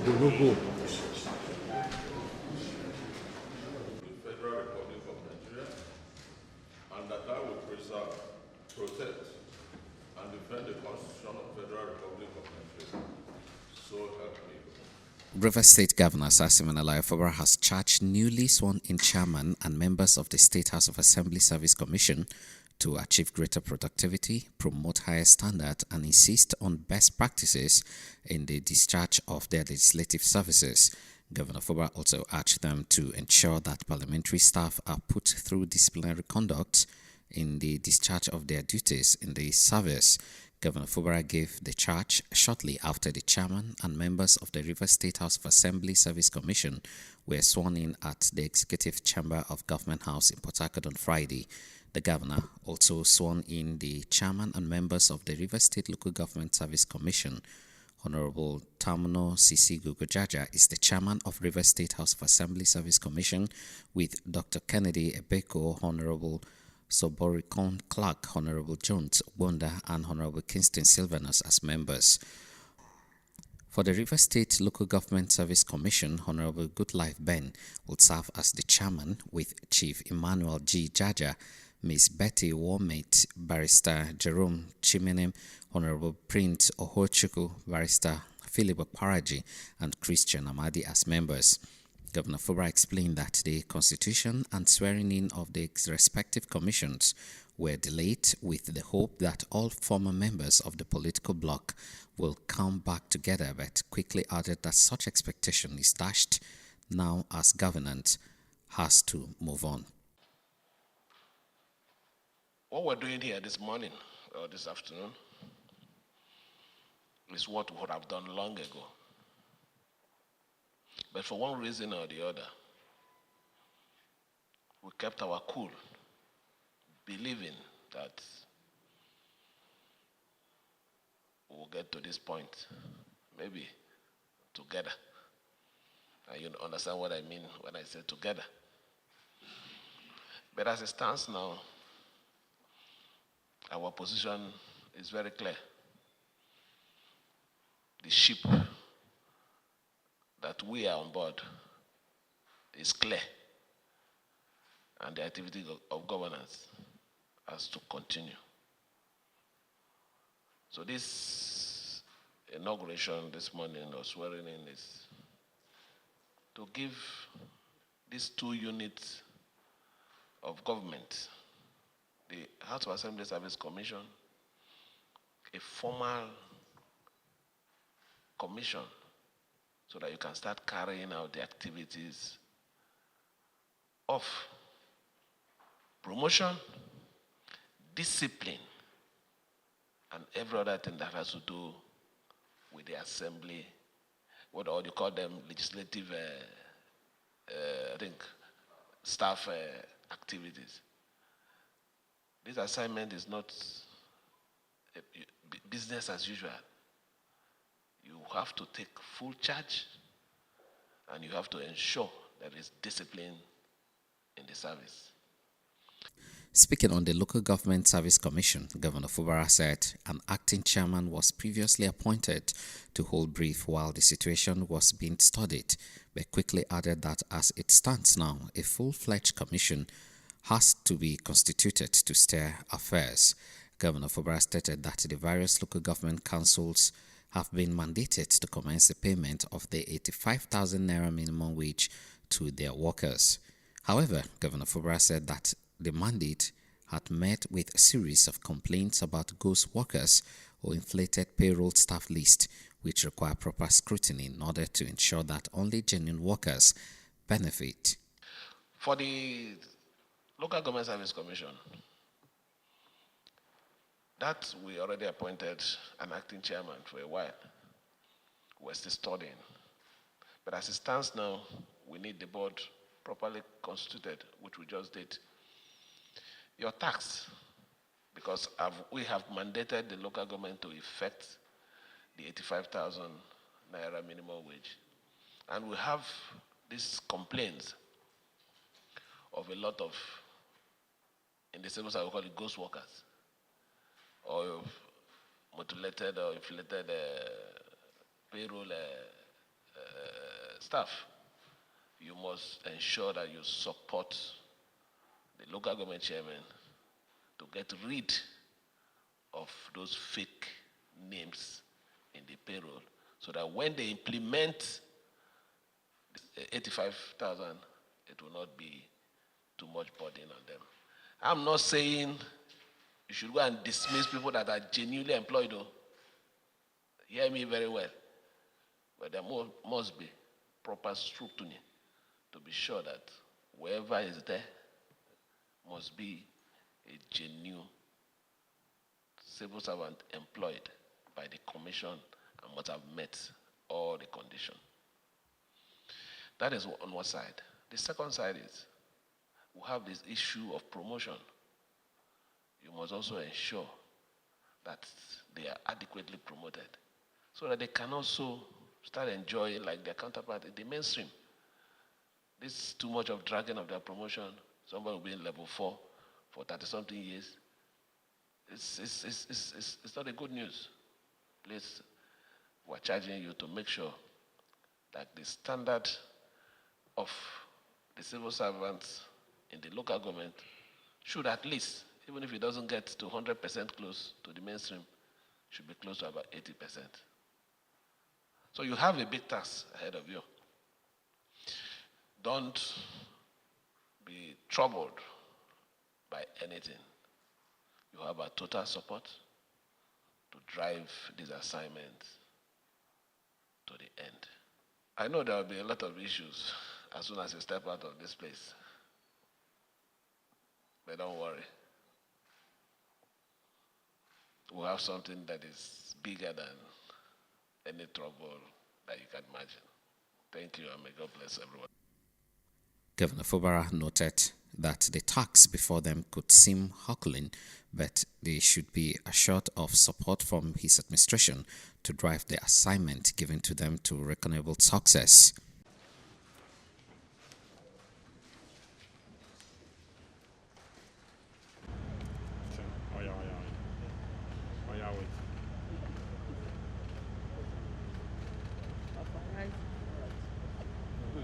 go no go. Federal Republic of Nigeria, and that I will preserve, protect, and defend the Constitution of the Federal Republic of Nigeria. So help me God. Rivers State Governor Asiminala Fubara has charged newly sworn-in chairman and members of the State House of Assembly Service Commission to achieve greater productivity, promote higher standards, and insist on best practices in the discharge of their legislative services. Governor Fubara also urged them to ensure that parliamentary staff are put through disciplinary conduct in the discharge of their duties in the service. Governor Fubara gave the charge shortly after the chairman and members of the Rivers State House of Assembly Service Commission were sworn in at the Executive Chamber of Government House in Port Harcourt on Friday. The governor also sworn in the chairman and members of the Rivers State Local Government Service Commission. Honorable Tamuno Sisi Gugujaja is the chairman of Rivers State House of Assembly Service Commission, with Dr. Kennedy Ebeko, Honorable Soboricon Clark, Honorable Jones Wanda, and Honorable Kingston Sylvanus as members. For the Rivers State Local Government Service Commission, Honorable Goodlife Ben will serve as the chairman, with Chief Emmanuel G. Jaja, Ms. Betty Warmate, Barrister Jerome Chimenem, Honorable Prince Ohochukwu, Barrister Philip Okparaji, and Christian Amadi as members. Governor Fubara explained that the constitution and swearing in of the respective commissions were delayed with the hope that all former members of the political bloc will come back together, but quickly added that such expectation is dashed now as governance has to move on. What we're doing here this morning or this afternoon is what we would have done long ago. But for one reason or the other, we kept our cool, believing that we'll get to this point, maybe together. And you understand what I mean when I say together. But as it stands now, our position is very clear. The ship that we are on board is clear, and the activity of governance has to continue. So this inauguration this morning or swearing in is to give these two units of government, the House of Assembly Service Commission, a formal commission so that you can start carrying out the activities of promotion, discipline, and every other thing that has to do with the assembly, what do you call them, legislative, I think, staff activities. This assignment is not business as usual. You have to take full charge, and you have to ensure there is discipline in the service. Speaking on the Local Government Service Commission, Governor Fubara said an acting chairman was previously appointed to hold brief while the situation was being studied, but quickly added that as it stands now, a full-fledged commission has to be constituted to steer affairs. Governor Fubara stated that the various local government councils have been mandated to commence the payment of the 85,000 naira minimum wage to their workers. However, Governor Fubara said that the mandate had met with a series of complaints about ghost workers who inflated payroll staff list, which require proper scrutiny in order to ensure that only genuine workers benefit. For the Local Government Service Commission, that we already appointed an acting chairman for a while. We're still studying. But as it stands now, we need the board properly constituted, which we just did. Your tax, because we have mandated the local government to effect the 85,000 naira minimum wage. And we have these complaints of a lot of, in the civil side we call it ghost workers, or mutilated or inflated payroll staff. You must ensure that you support the local government chairman to get rid of those fake names in the payroll, so that when they implement 85,000, it will not be too much burden on them. I'm not saying you should go and dismiss people that are genuinely employed, though. Hear me very well. But there must be proper scrutiny to be sure that whoever is there must be a genuine civil servant employed by the commission and must have met all the conditions. That is on one side. The second side is we have this issue of promotion. You must also ensure that they are adequately promoted so that they can also start enjoying like their counterpart in the mainstream. This is too much of dragging of their promotion. Somebody will be in level 4 for 30-something years. It's not a good news. Please, we're charging you to make sure that the standard of the civil servants in the local government should at least, even if it doesn't get to 100% close to the mainstream, should be close to about 80%. So you have a big task ahead of you. Don't be troubled by anything. You have our total support to drive these assignments to the end. I know there will be a lot of issues as soon as you step out of this place. But don't worry. We'll have something that is bigger than any trouble that you can imagine. Thank you, and may God bless everyone. Governor FUBARA noted that the tax before them could seem Herculean, but they should be assured of support from his administration to drive the assignment given to them to reckonable success.